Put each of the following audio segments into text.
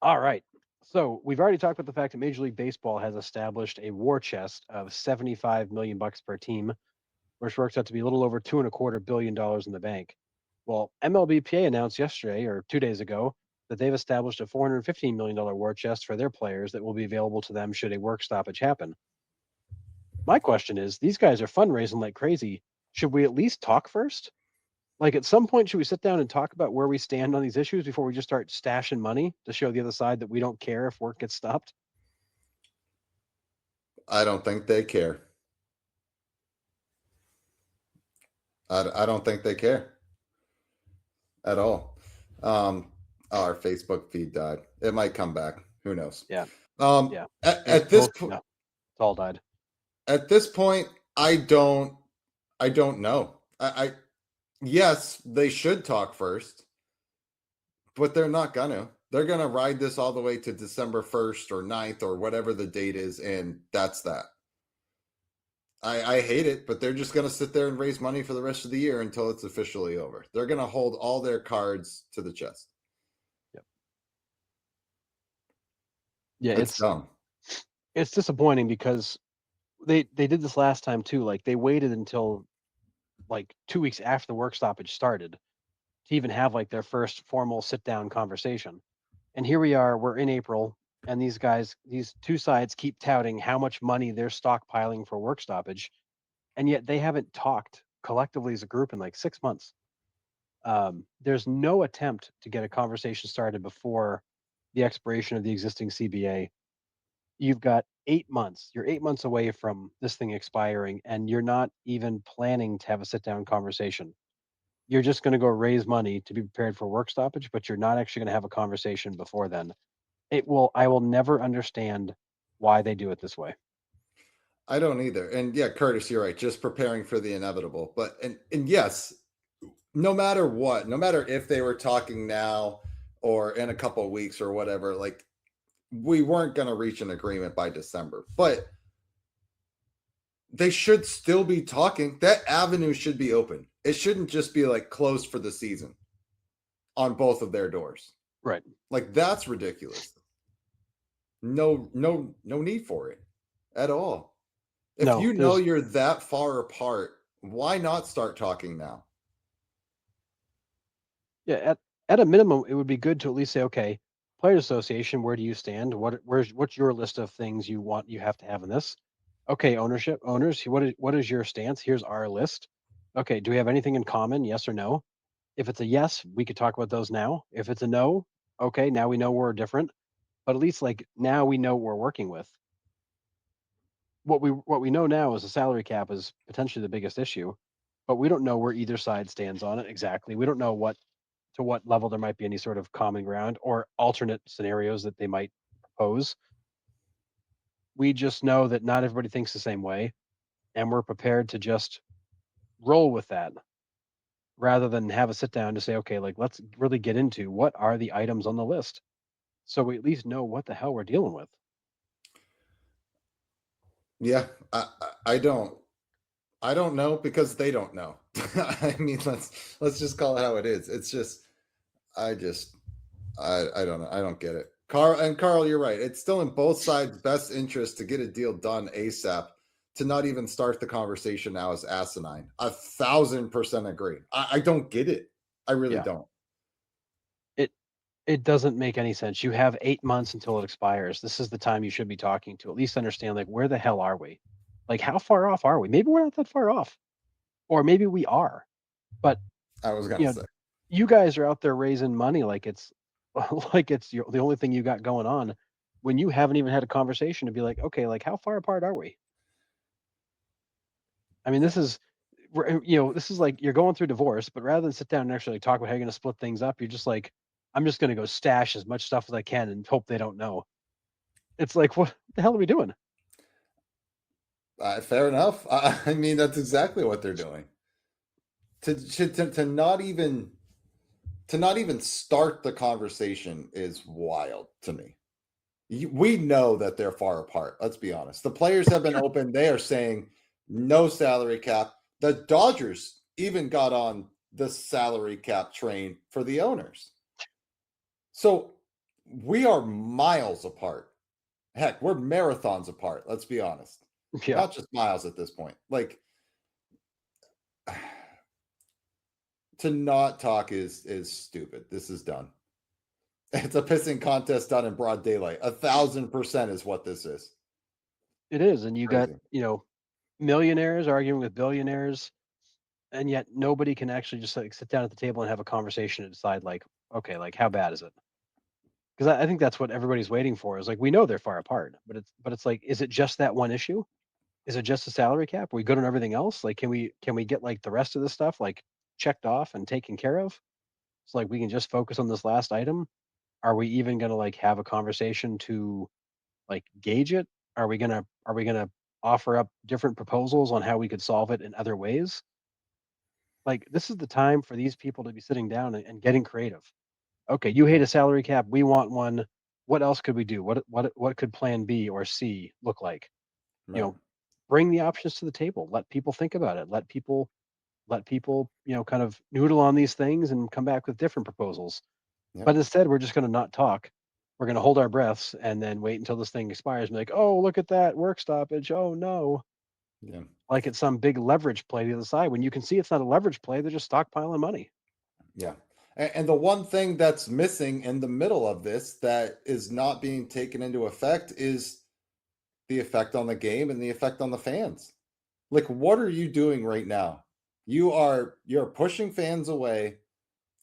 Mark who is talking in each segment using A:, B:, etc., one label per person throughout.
A: All right. So we've already talked about the fact that Major League Baseball has established a war chest of 75 million bucks per team, which works out to be a little over $2.25 billion in the bank. Well, MLBPA announced yesterday or 2 days ago that they've established a $415 million war chest for their players that will be available to them should a work stoppage happen. My question is, these guys are fundraising like crazy. Should we at least talk first? Like at some point, should we sit down and talk about where we stand on these issues before we just start stashing money to show the other side that we don't care if work gets stopped?
B: I don't think they care. I don't think they care at all. Our Facebook feed died. It might come back. Who knows?
A: Yeah,
B: Um,
A: yeah.
B: at,
A: It
B: at this
A: both
B: po-
A: yeah, it's all died.
B: at this point, I don't know. I yes, they should talk first, but they're not gonna. They're gonna ride this all the way to December 1st or 9th or whatever the date is, and that's that. I hate it, but they're just gonna sit there and raise money for the rest of the year until it's officially over. They're gonna hold all their cards to the chest.
A: Yep. Yeah,
B: It's dumb.
A: it's disappointing because they did this last time too. Like they waited until like 2 weeks after the work stoppage started to even have like their first formal sit down conversation. And here we are, we're in April, and these two sides keep touting how much money they're stockpiling for work stoppage, and yet they haven't talked collectively as a group in like 6 months. There's no attempt to get a conversation started before the expiration of the existing CBA. You've got 8 months. You're 8 months away from this thing expiring, and you're not even planning to have a sit down conversation. You're just going to go raise money to be prepared for work stoppage, but you're not actually going to have a conversation before then. I will never understand why they do it this way.
B: I don't either. And yeah, Curtis, you're right. Just preparing for the inevitable. But and yes, no matter what, no matter if they were talking now or in a couple of weeks or whatever, like we weren't going to reach an agreement by December. But they should still be talking. That avenue should be open. It shouldn't just be like closed for the season on both of their doors.
A: Right.
B: Like that's ridiculous. No need for it at all. If
A: No,
B: you know
A: there's
B: you're that far apart, why not start talking now?
A: yeah, at a minimum, it would be good to at least say, okay, players association, where do you stand? What's your list of things you have to have in this? Okay, owners, what is your stance? Here's our list. Okay, do we have anything in common? Yes or no? If it's a yes, we could talk about those now. If it's a no, okay, now we know we're different. But at least like now we know what we're working with. What we know now is the salary cap is potentially the biggest issue, but we don't know where either side stands on it exactly. We don't know what level there might be any sort of common ground or alternate scenarios that they might propose. We just know that not everybody thinks the same way, and we're prepared to just roll with that rather than have a sit down to say, okay, like let's really get into what are the items on the list so we at least know what the hell we're dealing with.
B: Yeah, I don't know because they don't know. I mean, let's just call it how it is. It's just I just I don't know. I don't get it. Carl, you're right. It's still in both sides' best interest to get a deal done ASAP. To not even start the conversation now is asinine. 1,000% agree. I don't get it. I really
A: Yeah.
B: don't.
A: It it doesn't make any sense. You have 8 months until it expires. This is the time you should be talking to at least understand like where the hell are we? Like how far off are we? Maybe we're not that far off. Or maybe we are. But
B: I was
A: you
B: gonna
A: know,
B: say.
A: you guys are out there raising money like it's like it's the only thing you got going on when you haven't even had a conversation to be like, okay, like how far apart are we? I mean,
B: Yeah.
A: this is like you're going through divorce, but rather than sit down and actually talk about how you're going to split things up, you're just like, I'm just going to go stash as much stuff as I can and hope they don't know. It's like, what the hell are we doing?
B: Fair enough. I mean, that's exactly what they're doing. To not even start the conversation is wild to me. We know that they're far apart. Let's be honest. The players have been open. They are saying no salary cap. The Dodgers even got on the salary cap train for the owners. So We are miles apart. Heck, we're marathons apart, let's be honest.
A: Yeah,
B: Not just miles at this point. Like, to not talk is stupid. This is done. It's a pissing contest done in broad daylight. 1,000% is what this is.
A: it is. And you got,
B: Crazy.
A: millionaires arguing with billionaires, and yet nobody can actually just like sit down at the table and have a conversation and decide like, okay, like how bad is it? Because I think that's what everybody's waiting for is like we know they're far apart, but it's like, is it just that one issue? Is it just a salary cap? Are we good on everything else? Like, can we get like the rest of this stuff like checked off and taken care of? So like we can just focus on this last item. Are we even gonna like have a conversation to like gauge it? Are we gonna offer up different proposals on how we could solve it in other ways? Like this is the time for these people to be sitting down and getting creative. Okay, you hate
B: Yeah,
A: a salary cap. We want one. What else could we do? What could plan B or C look like? You
B: right.
A: know, bring the options to the table. Let people think about it. Let people, kind of noodle on these things and come back with different proposals.
B: Yep.
A: But instead, we're just going to not talk. We're going to hold our breaths and then wait until this thing expires and be like, oh, look at that work stoppage. Oh no.
B: Yeah.
A: Like it's some big leverage play to the side when you can see it's not a leverage play. They're just stockpiling money.
B: Yeah. And the one thing that's missing in the middle of this that is not being taken into effect is the effect on the game and the effect on the fans. Like, what are you doing right now? You're pushing fans away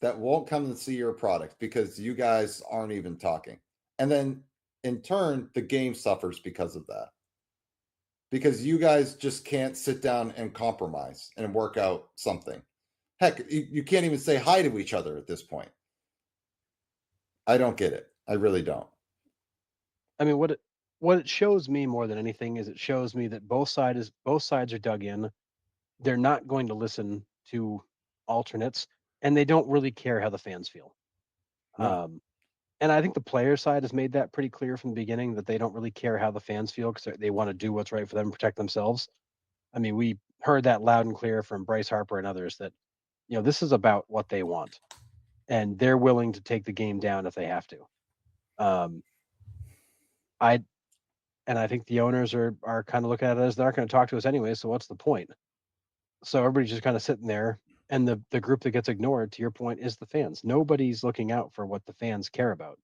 B: that won't come and see your product because you guys aren't even talking. And then in turn, the game suffers because of that. Because you guys just can't sit down and compromise and work out something. Heck, you can't even say hi to each other at this point. I don't get it. I really don't.
A: I mean, what it shows me more than anything is it shows me that both sides are dug in. They're not going to listen to alternates, and they don't really care how the fans feel.
B: No.
A: Um, and I think the player side has made that pretty clear from the beginning that they don't really care how the fans feel because they want to do what's right for them and protect themselves. I mean, we heard that loud and clear from Bryce Harper and others that this is about what they want, and they're willing to take the game down if they have to. Um, I and I think the owners are kind of looking at it as they're not going to talk to us anyway, so what's the point? So everybody's just kind of sitting there, and the group that gets ignored, to your point, is the fans. Nobody's looking out for what the fans care about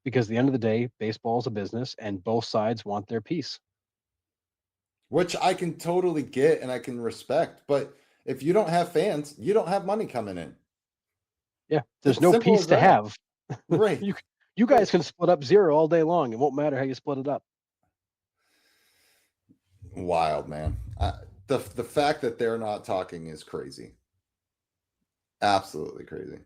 A: because at the end of the day, baseball is a business, and both sides want their piece.
B: Which I can totally get and I can respect. But if you don't have fans, you don't have money coming in.
A: Yeah, there's
B: It's
A: no
B: simple
A: piece
B: as
A: to
B: that.
A: have.
B: Right.
A: you you guys
B: Right.
A: can split up zero all day long. It won't matter how you split it up.
B: Wild, man. The fact that they're not talking is crazy. Absolutely crazy.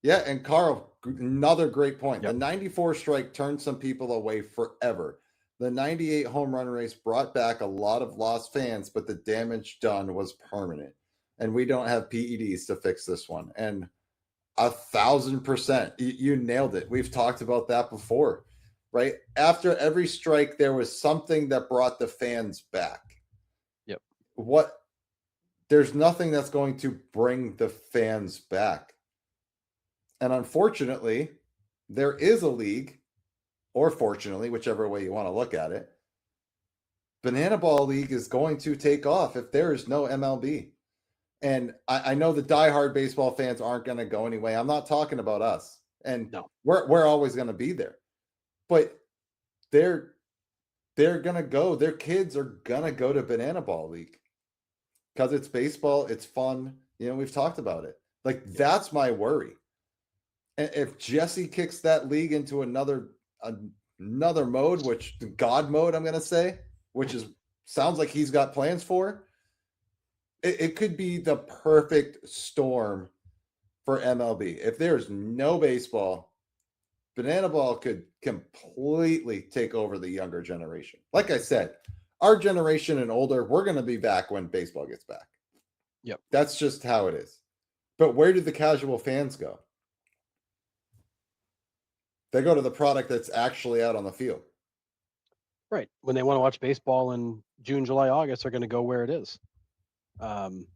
B: Yeah, and Carl, another great point. The
A: Yep.
B: 94 strike turned some people away forever. The 98 home run race brought back a lot of lost fans, but the damage done was permanent. And we don't have PEDs to fix this one. And 1,000%, you nailed it. We've talked about that before, right? After every strike, there was something that brought the fans back.
A: Yep.
B: What There's nothing that's going to bring the fans back. And unfortunately, there is a league, or fortunately, whichever way you want to look at it. Banana Ball League is going to take off if there is no MLB. And I know the diehard baseball fans aren't going to go anyway. I'm not talking about us. And
A: No.
B: we're always going to be there. But they're they're going to go. Their kids are going to go to Banana Ball League because it's baseball, it's fun. We've talked about it. Like,
A: Yep.
B: that's my worry. And if Jesse kicks that league into another mode, which the God mode, I'm going to say, which is
A: Mhm.
B: sounds like he's got plans for, it could be the perfect storm for MLB. If there's no baseball, Banana Ball could completely take over the younger generation. Like I said, our generation and older, we're going to be back when baseball gets back.
A: Yep.
B: That's just how it is. But where do the casual fans go? They go to the product that's actually out on the field.
A: Right. When they want to watch baseball in June, July, August, they're going to go where it is. Um,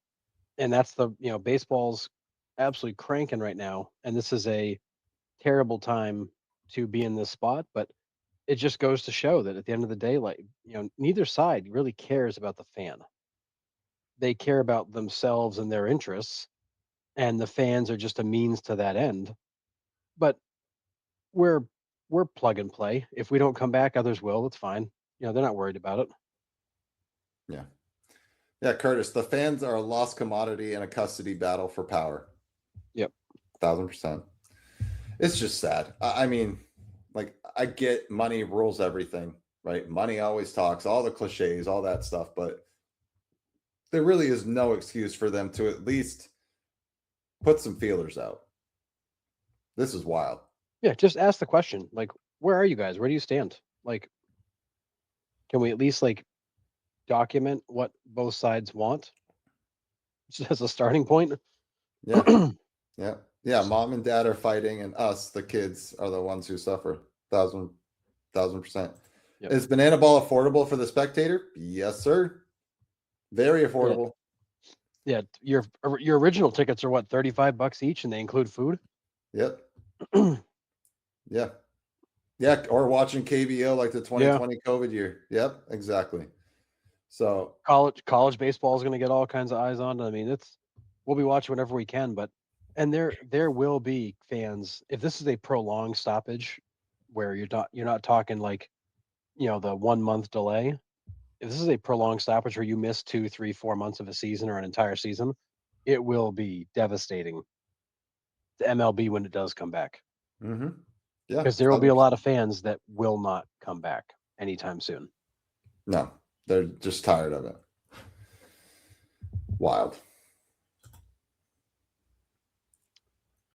A: and that's baseball's absolutely cranking right now, and this is a terrible time to be in this spot, but it just goes to show that at the end of the day, like, neither side really cares about the fan. They care about themselves and their interests, and the fans are just a means to that end. But we're we're plug and play. If we don't come back, others will. It's fine. They're not worried about it.
B: Yeah. Yeah, Curtis, the fans are a lost commodity in a custody battle for power.
A: Yep.
B: 1,000%. It's just sad. I mean, like, I get money rules everything, right? Money always talks, all the cliches, all that stuff, but there really is no excuse for them to at least put some feelers out. This is wild.
A: Yeah, just ask the question, like, where are you guys? Where do you stand? Like, can we at least like document what both sides want just as a starting point?
B: Yeah. Yeah. Yeah. Mom and dad are fighting, and us, the kids, are the ones who suffer. 1,000%.
A: Yep.
B: Is banana ball affordable for the spectator? Yes, sir. Very
A: Yeah.
B: affordable.
A: Yeah. Your original tickets are what, $35 each, and they include food?
B: Yep. Yeah. Yeah. Or watching KBO like the
A: Yeah.
B: 2020 COVID year. Yep. Exactly. So,
A: College baseball is going to get all kinds of eyes on it. I mean, we'll be watching whenever we can, but and there will be fans if this is a prolonged stoppage where you're not talking like the 1 month delay. If this is a prolonged stoppage where you miss 2, 3, 4 months of a season or an entire season, it will be devastating to MLB when it does come back
B: yeah.
A: because there will be a lot of fans that will not come back anytime soon.
B: No, they're just tired of it. Wild.